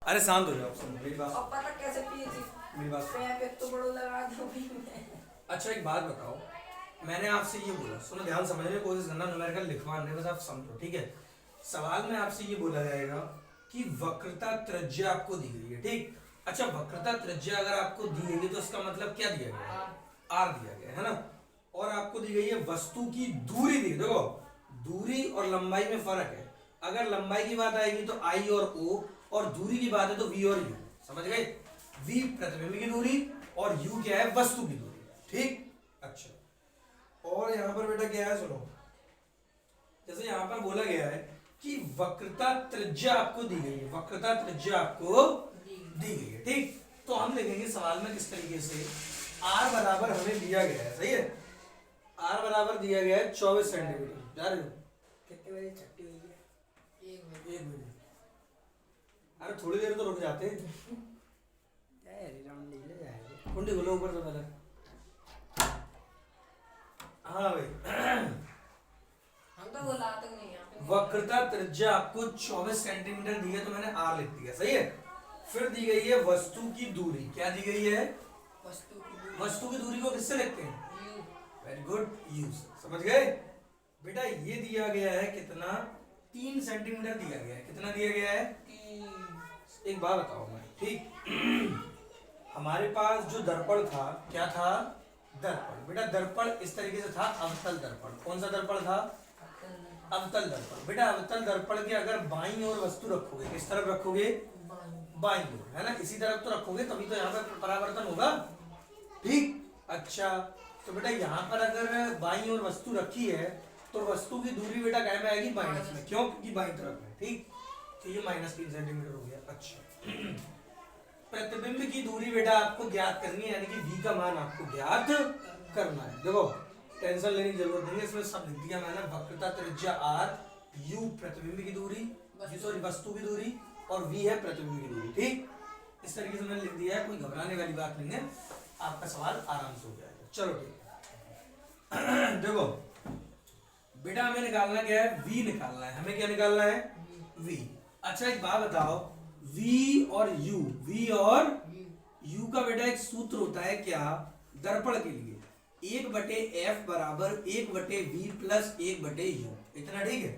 अरे शांत हो जाओ, सुनो मेरी बात। अब पता कैसे पिए थी? मेरी बात सुनो। पे तो बड़ो लगा दो भी मैं। अच्छा एक बात बताओ, मैंने आपसे ये बोला, सुनो ध्यान समझने की कोशिश करना, न्यूमेरिकल लिखवाना नहीं, बस आप समझो, ठीक है। सवाल में आपसे ये बोला जाएगा कि वक्रता त्रिज्या आपको दी गई है, ठीक। अच्छा वक्रता त्रिज्या अगर आपको दी गई है तो इसका मतलब क्या दिया गया है? आर दिया गया है ना। और आपको दी गई है वस्तु की दूरी दी, देखो दूरी और लंबाई में फर्क है। अगर लंबाई की बात आएगी तो आई और ओ, और दूरी की बात है तो वी और यू, समझ गए। वी प्रतिबिंब की दूरी और यू क्या है? वस्तु की दूरी, ठीक। अच्छा और यहां पर बेटा क्या है, सुनो, जैसे यहां पर बोला गया है कि वक्रता त्रिज्या आपको दी गई है, वक्रता त्रिज्या आपको दी गई है, ठीक। तो हम लिखेंगे सवाल में किस तरीके से, आर बराबर हमें दिया गया है, सही है। आर बराबर दिया गया है 24 सेंटीमीटर, जा रहे हो? कितने बजे छुट्टी हुई है? 1 बजे। 1 बजे। अरे थोड़ी देर तो रुक जाते हैं। राउंड ले जाएगा। कुंडी खोलो ऊपर से पहले। हाँ भाई। हम तो बोला तक नहीं यहाँ वक्रता त्रिज्या आपको 24 सेंटीमीटर दी है तो मैंने आर लिख दिया, सही है। फिर दी गई है वस्तु की दूरी, क्या दी गई है? वस्तु की दूरी को किससे लिखते हैं? वेरी गुड, यू से, समझ गए। बेटा ये दिया गया है कितना? 3 सेंटीमीटर दिया गया है, कितना दिया गया है? एक बात बताओ मैं, ठीक। हमारे पास जो दर्पण था, क्या था? दर्पण। बेटा दर्पण इस तरीके से था, अवतल दर्पण। कौन सा दर्पण था? अवतल दर्पण। बेटा अवतल दर्पण के अगर बाईं ओर वस्तु रखोगे, किस तरफ रखोगे? बाईं ओर, है ना, इसी तरफ तो रखोगे तभी तो यहाँ पे परावर्तन होगा, ठीक। अच्छा तो बेटा यहाँ पर अगर बाईं ओर वस्तु रखी है तो वस्तु की दूरी बेटा क्या में आएगी? माइनस में, क्यों? क्योंकि बाईं तरफ है, ठीक। तो ये -3 सेंटीमीटर हो गया। अच्छा प्रतिबिंब की दूरी बेटा आपको ज्ञात करनी है, यानी कि v का मान आपको ज्ञात करना है। देखो टेंशन लेने की जरूरत नहीं है, इसमें सब लिख दिया मैंने। वक्रता त्रिज्या r, u प्रतिबिंब की दूरी, सॉरी वस्तु की दूरी, और v है प्रतिबिंब की दूरी, ठीक। इस तरीके से मैंने लिख दिया है, कोई घबराने वाली बात नहीं है, आपका सवाल आराम से हो जाएगा। चलो ठीक है। देखो बेटा हमें निकालना क्या है? v निकालना है, हमें क्या निकालना है? v। अच्छा एक बात बताओ, v और u, v और u का बेटा एक सूत्र होता है क्या दर्पण के लिए? 1/f बराबर 1/v प्लस 1/u, इतना, ठीक है।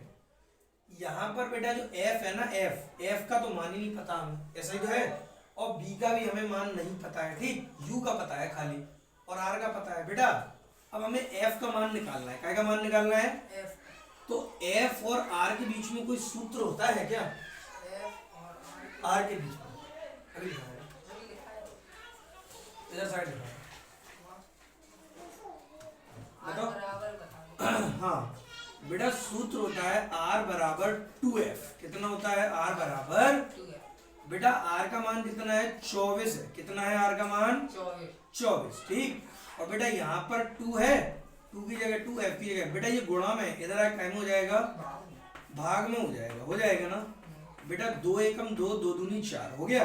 यहाँ पर बेटा जो f है ना, f का तो मान ही नहीं पता हमें, ऐसा ही तो है। और b का भी हमें मान नहीं पता है, ठीक। u का पता है खाली, और r का पता है बेटा। अब हमें f का मान निकालना है, क्या का मान निकालना है? f। तो f और r के बीच में कोई सूत्र होता है क्या? r के बीच में अभी लिखा है, इधर साइड लिखा है, बताओ। हाँ बेटा सूत्र होता है r बराबर 2f। कितना होता है? r बराबर 2f। बेटा r का मान कितना है? 24 है। कितना है r का मान? 24, ठीक। और बेटा यहाँ पर 2 है, 2 की जगह 2f की जगह बेटा ये गुणा में, इधर आके टाइम हो जाएगा, भाग में हो जाएगा, हो जाएगा ना बेटा। 2 एकम 2, 2 दूनी 4 हो गया।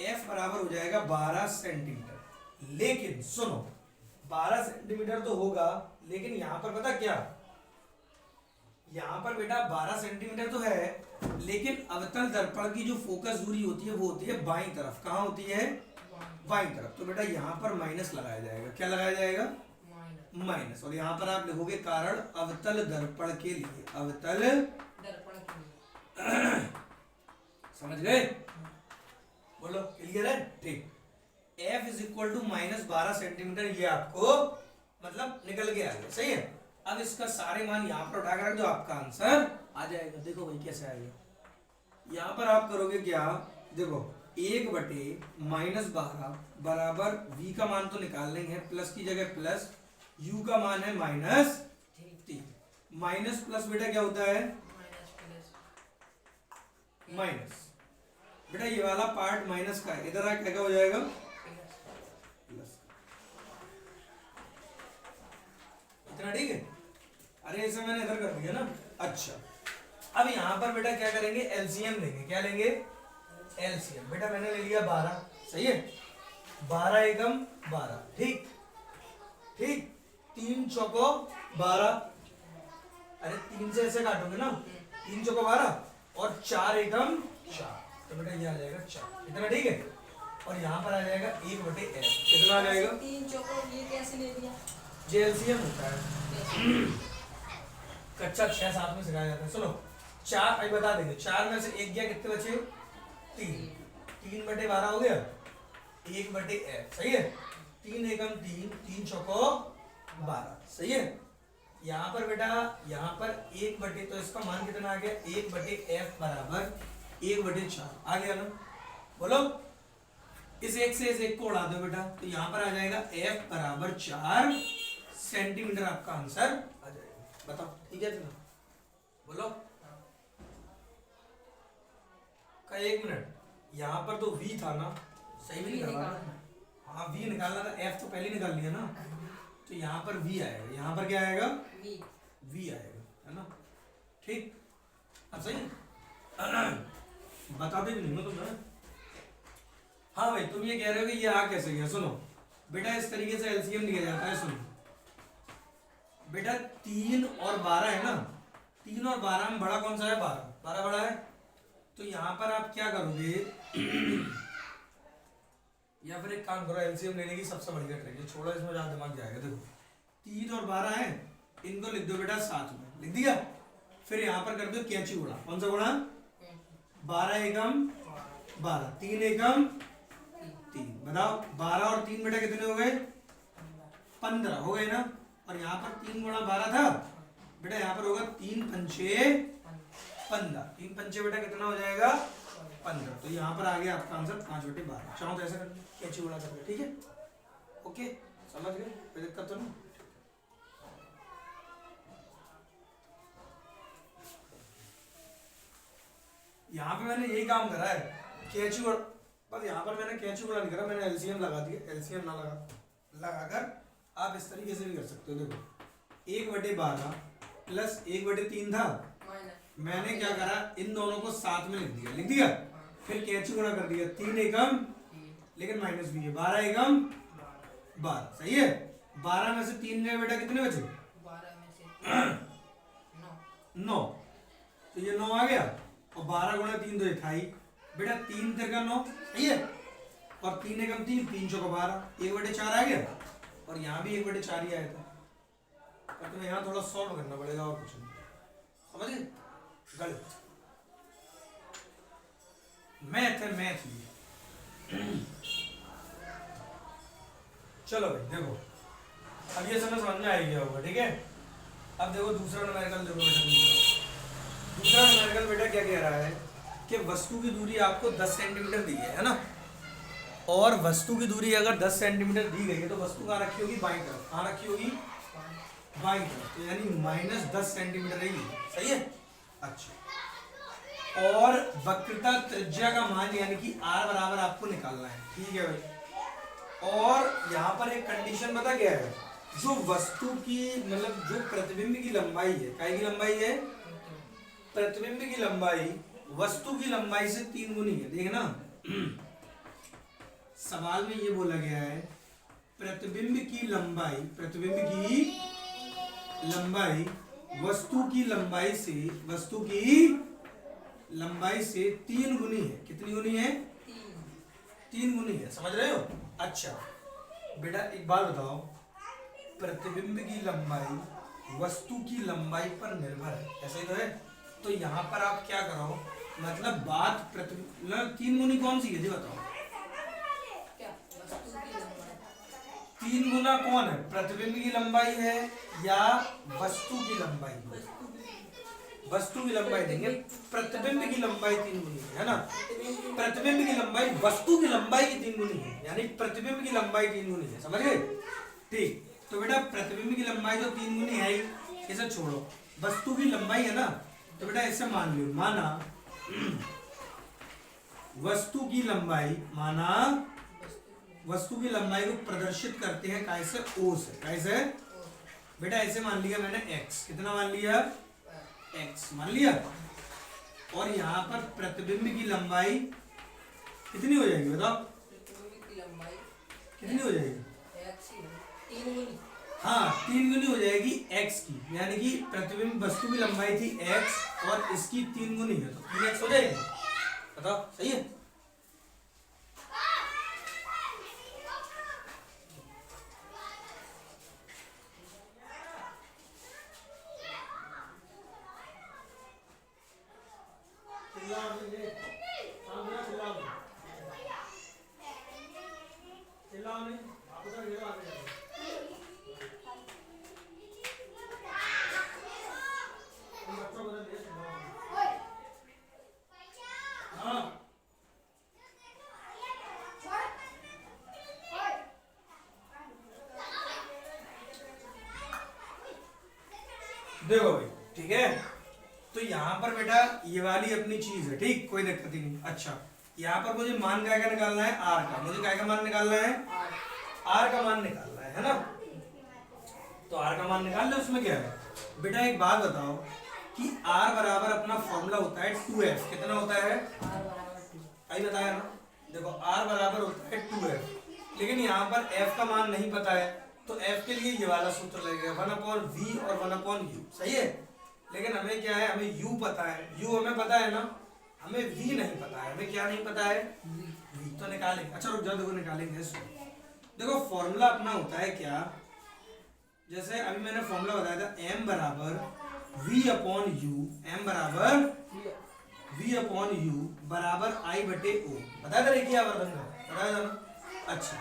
f बराबर हो जाएगा 12 सेंटीमीटर। लेकिन सुनो 12 सेंटीमीटर तो होगा, लेकिन यहाँ पर पता क्या, यहाँ पर बेटा 12 सेंटीमीटर तो है, लेकिन अवतल दर्पण की जो फोकस दूरी होती है वो होती है बाईं तरफ। कहाँ होती है? बाईं तरफ। तो बेटा यहाँ पर माइनस लगाया जाएगा, क्या लगाया जाएगा? माइनस। और यहाँ पर आप लिखोगे कारण अवतल दर्पण के लिए, अवतल दर्पण के लिए। समझ गए? बोलो क्लियर है? ठीक। f is equal to -12 centimetre, ये आपको मतलब निकल के आ गया, सही है। अब इसका सारे मान यहाँ पर उठा कर रख दो, आपका आंसर आ जाएगा। देखो भाई कैसे आएगा, यहाँ पर आप करोगे क्या, देखो 1/-12 बराबर v का मान तो निकाल लेंगे, प्लस की जगह प्लस, u का मान है -3। माइनस प्लस बेटा क्या होता है? माइनस। बेटा ये वाला पार्ट माइनस का है, इधर आके क्या हो जाएगा? प्लस। इतना, ठीक है। अरे इसे मैंने इधर कर दिया ना। अच्छा अब यहाँ पर बेटा क्या करेंगे? एलसीएम लेंगे। क्या लेंगे? एलसीएम। बेटा मैंने ले लिया 12, सही है। 12 एकम 12, ठीक ठीक। 3 चौको 12, अरे 3 से ऐसे काटोगे ना, 3 चौको 12 और 4 एकम 4, तो बेटा ये आ जाएगा 4, इतना ठीक है। और यहाँ पर आ जाएगा 1/f, कितना आ जाएगा? 3 चौको ये कैसे ले दिया? जे एलसीएम होता है, कच्चा 6-7 में सिखाया जाता है। सुनो 4 अभी बता देंगे, 4 में से 1 गया, कितने बचे? 3, 3/12 हो गया, 1/f, सही है। 3 एकम 3, 3 चौको 12, सही है। यहाँ पर बेटा, यहाँ पर 1/, तो इसका मान कितना आ गया? 1/f बराबर 1/4 आ गया ना? बोलो, इस एक से इस एक को उड़ा दो बेटा, तो यहाँ पर आ जाएगा f बराबर 4 सेंटीमीटर, आपका आंसर आ जाएगा। बताओ ठीक है? बोलो का 1 मिनट, यहाँ पर तो v था ना, सही में निकालना। हाँ v निकालना था, f तो पहले निकाल लिया ना, तो यहाँ पर v आएगा, यहाँ पर क्या आएगा? v आएगा, है ना? ठीक, अब सही बताते भी नहीं ना तुम। हाँ भाई, तुम ये कह रहे हो कि ये आ कैसे गया? सुनो बेटा, इस तरीके से एलसीएम लिया जाता है। सुनो बेटा, 3 और 12 है ना, 3 और 12 में बड़ा कौन सा है? 12 बड़ा है। तो यहाँ पर आप क्या करोगे या फिर एक काम करो, एलसीएम लेने की सबसे बढ़िया ट्रिक है, छोड़ो इसमें ज्यादा दिमाग जाएगा। देखो 3 और 12 है, इनको लिख दो बेटा साथ में, लिख दिया। फिर यहाँ पर कर दो कैंची गुणा, कौन सा गुणा? 12 एकम 12, 3 एकम 3, बताओ 12 और 3 बेटा कितने हो गए? 15 हो गए ना। और यहाँ पर 3 गुणा 12 था बेटा, यहाँ पर होगा 3 पंचे 15, 3 पंचे बेटा कितना हो जाएगा? 15। तो यहाँ पर आ गया आपका आंसर 5/12। चाहो तो ऐसा कर लो, कैंची गुणा कर लो, ठीक है? ओके, समझ गए? कोई दिक्कत तो नहीं? यहाँ पे मैंने यही काम करा है, कैंची गुणा, बस यहाँ पर मैंने कैंची गुणा नहीं करा, मैंने एलसीएम लगा दिया। एलसीएम ना लगाकर आप इस तरीके से भी कर सकते हो। देखो 1/12 प्लस 1/3 था, मैंने क्या करा, इन दोनों को साथ में लिख दिया। फिर कैंची गुणा कर दिया, 3 एकम, लेकिन माइनस भी है, 12 एकम 12, सही है। 12 में से 3 गए बेटा, कितने बचे? 12 में से 9, तो ये 9 आ गया। और 12 गुणा 3 तो ये था ही बेटा, 3 3 का 9, सही है। और 3 एकम 3, 3 चौका 12, 1/4 आ गया। और यहाँ भी 1/4 ही आया था। तो तुम्हें यहाँ थोड़ा सॉल्व करना पड़ेगा, और कुछ नहीं, समझ गए? गलत मैथ है, मैथ ही। चलो भाई देखो, अब ये समझ में आ गया होगा, ठीक है? अब देखो दूसरा न्यूमेरिकल, देखो बेटा दूसरा न्यूमेरिकल बेटा क्या कह रहा है कि वस्तु की दूरी आपको 10 सेंटीमीटर दी है ना, और वस्तु की दूरी अगर 10 सेंटीमीटर दी गई है तो वस्तु कहाँ रखी होगी? बाईं तरफ। कहाँ रखी होगी? बाईं तरफ, तो यानी -10 सेंटीमीटर रहेगी, सही है। अच्छा, और वक्रता त्रिज्या का मान यानी कि r बराबर आपको निकालना है, ठीक है भाई। और यहाँ पर एक कंडीशन पता क्या है, जो वस्तु की मतलब जो प्रतिबिंब की लंबाई है, काय की लंबाई है? प्रतिबिंब की लंबाई वस्तु की लंबाई से 3 गुनी है। देखना सवाल में ये बोला गया है, प्रतिबिंब की लंबाई वस्तु की लंबाई से 3 गुनी है। कितनी गुनी है? 3 गुनी है, समझ रहे हो? अच्छा बेटा एक बात बताओ, प्रतिबिंब की लंबाई वस्तु की लंबाई पर निर्भर है, ऐसा ही तो है। तो यहाँ पर आप क्या करो, मतलब बात प्रतिबिंब 3 गुनी कौन सी है जी बताओ? 3 गुना कौन है? प्रतिबिंब की लंबाई है या वस्तु की लंबाई? वस्तु की लंबाई देंगे, प्रतिबिंब की लंबाई 3 गुनी है ना। प्रतिबिंब की लंबाई वस्तु की लंबाई की 3 गुनी है, यानी प्रतिबिंब की लंबाई 3 गुनी है, समझ गए? ठीक, तो बेटा प्रतिबिंब की लंबाई तो 3 गुनी है ही, इसे छोड़ो। वस्तु की लंबाई है ना, तो बेटा इसे मान लो, माना वस्तु की लंबाई को प्रदर्शित करते हैं कैसे? ओ से। कैसे बेटा? ऐसे मान लिया मैंने x, कितना मान लिया? x मान लिया। और यहाँ पर प्रतिबिंब की लंबाई कितनी हो जाएगी बताओ? प्रतिबिंब की लंबाई कितनी हो जाएगी? 3 गुनी। हाँ 3 गुनी हो जाएगी x की, यानी कि प्रतिबिंब वस्तु की लंबाई थी x और इसकी 3 गुनी है, तो 3x हो जाएगी। बताओ सही है। देखो भाई ठीक है, तो यहाँ पर बेटा ये वाली अपनी चीज है, ठीक, कोई दिक्कत ही नहीं। अच्छा यहाँ पर मुझे मान क्या निकालना है, आर का। मुझे क्या मान निकालना है, आर का मान निकालना है ना। तो आर का मान निकाल लो, उसमें क्या है बेटा। एक बात बताओ कि आर बराबर अपना फॉर्मूला होता है 2f। कितना होता है, आर बराबर 2। अभी बताया ना। देखो आर बराबर होता है 2f, लेकिन यहाँ पर f का मान नहीं पता है, तो f के लिए ये वाला सूत्र लगेगा 1/v और 1/u। सही है, लेकिन हमें क्या है, हमें u पता है, u हमें पता है ना, हमें v नहीं पता है। हमें क्या नहीं पता है, v। तो निकालेंगे। अच्छा रुक जाओ, देखो निकालेंगे। देखो फॉर्मूला अपना होता है क्या, जैसे अभी मैंने फॉर्मूला बताया था, m बराबर v/u, m बराबर v/u बराबर I बटे o। बता दे रही आवर्धन का, बताया था ना। अच्छा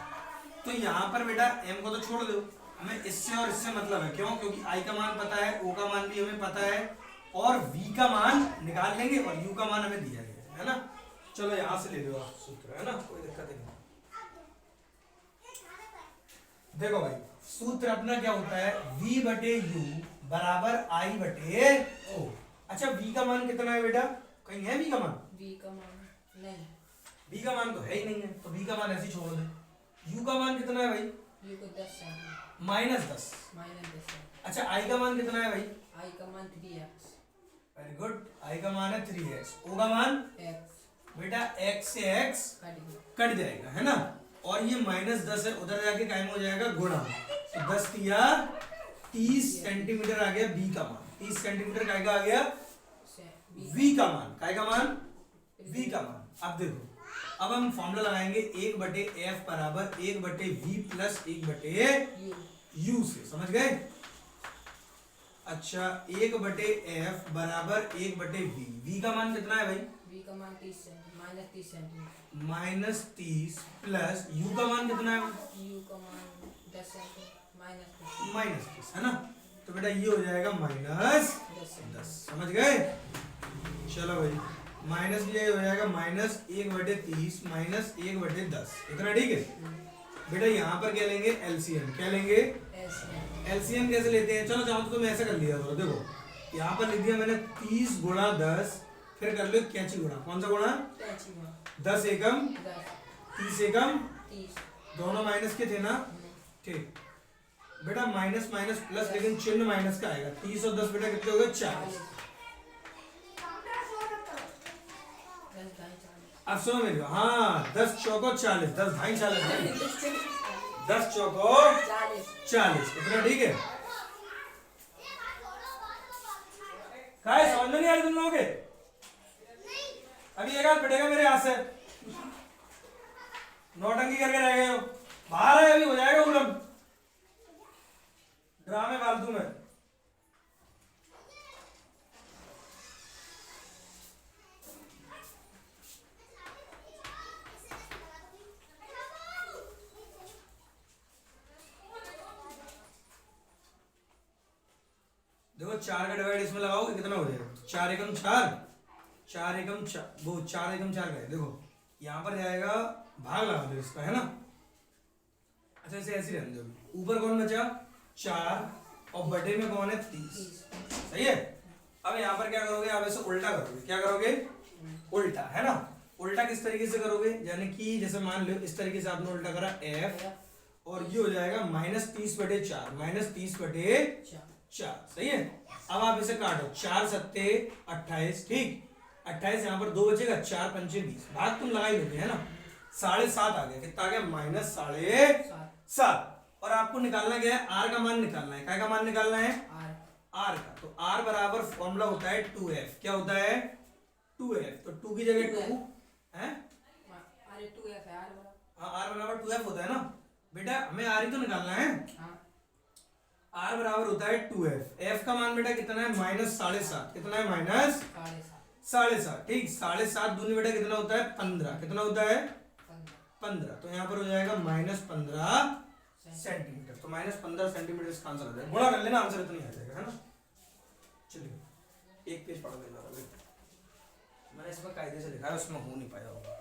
तो यहाँ पर बेटा m को तो छोड़ दो, हमें इससे और इससे मतलब है। क्यों, क्योंकि I का मान पता है, o का मान भी हमें पता है, और v का मान निकाल लेंगे, और u का मान हमें दिया गया है ना। चलो यहाँ से ले लो आप सूत्र, है ना, कोई दिक्कत नहीं। देखो भाई सूत्र अपना क्या होता है, v बटे u बराबर I बटे o। अच्छा v का मान कितना है बेटा, कहीं है v का मान, v का मान नहीं, v का मान तो है ही नहीं है, तो v का मान ऐसे ही छोड़ दे। u का मान कितना है भाई, u को 10 है, -10। -10 है। अच्छा I का मान कितना है भाई, I का मान 3x, वेरी गुड, I का मान है 3x, o का मान x बेटा x से x काट गया, कट जाएगा, है ना। और ये -10 है, उधर जाके कायम हो जाएगा गुणा। तो 10 तिया 30 सेंटीमीटर आ गया v का मान। 30 सेंटीमीटर काय का आ गया, v का मान। काय का मान, v का मान। अब देखो, अब हम फॉर्मूला लगाएंगे 1/f बराबर 1/v प्लस 1/u से। समझ गए। अच्छा 1/f बराबर 1/v। v का मान कितना है भाई, v का मान 30 सेंटीमीटर, -30 प्लस u का मान कितना है, u का मान 10 सेंटीमीटर, -30, है ना। तो बेटा ये हो जाएगा -10। समझ गए। चलो भाई माइनस ये हो जाएगा -1/30 -1/10। इतना ठीक है बेटा। यहाँ पर क्या लेंगे, एलसीएम। क्या लेंगे, एलसीएम कैसे लेते हैं, चलो चाहो तो तुम ऐसा कर लिया करो। देखो यहाँ पर लिख दिया मैंने 30 गुणा 10, फिर कर लो कैंची गुणा। कौन सा गुणा, 10 एकम 30 एकम 30, दोनों माइनस के थे ना, ठीक बेटा। माइनस माइनस प्लस, लेकिन चिन्ह माइनस का आएगा। 30 और 10 बेटा कितने हो गए, 40। अब सुनो मेरी, हाँ 10 चौको 40, 10 ढाई 40, 10 चौको 40। इतना ठीक है। काय समझ में नहीं आ रही तुम लोगों के, अभी एक हाथ बैठेगा मेरे हाथ से, नौटंकी करके रह गए हो। बाहर है, अभी हो जाएगा उलम ड्रामे फालतू में। देखो 4 का डिवाइड इसमें लगाओगे कितना हो जाएगा, 4 एकम 4, 4 एकम 4, वो 4 एकम 4 का। देखो यहाँ पर जाएगा, भाग लगा दो इसका, है ना। अच्छा इसे ऐसे रहने दो। ऊपर कौन बचा, 4, और बटे में कौन है, 30। सही है। अब यहाँ पर क्या करोगे, आप इसे उल्टा करोगे। क्या करोगे, उल्टा, है ना। उल्टा किस तरीके से करोगे, यानी कि जैसे मान लो इस तरीके से आपने उल्टा करा f, और ये हो जाएगा -30/4, -30/4। सही है। अब आप इसे काटो, 4 सत्ते 28, ठीक। 28 यहाँ पर 2 बचेगा, 4 पंचे 20, भाग तुम लगा ही लोगे, है ना। 7.5 आ गया, कितना आ गया, -7.5। और आपको निकालना क्या है, आर का मान निकालना है। क्या का मान निकालना है, आर का। तो आर बराबर फॉर्मूला होता है 2f। क्या होता है, 2f। तो 2 की जगह 2, हैं? अरे 2f है r बराबर। हाँ आर बराबर 2f होता है ना बेटा, हमें आर ही तो निकालना है। हाँ आर बराबर होता है 2f। एफ का मान बेटा कितना है -7.5, कितना है माइनस 7.5 7.5, ठीक। 7.5 दूनी बेटा कितना होता है 15, कितना होता है 15 15, तो यहाँ पर हो जाएगा -15 सेंटीमीटर। तो -15 सेंटीमीटर इसका आंसर आ जाएगा। गुणा कर लेना, आंसर इतना ही आ जाएगा, है ना। चलिए एक पेज पढ़ लेना, मैंने इसमें कायदे से लिखा है, उसमें हो नहीं पाया होगा।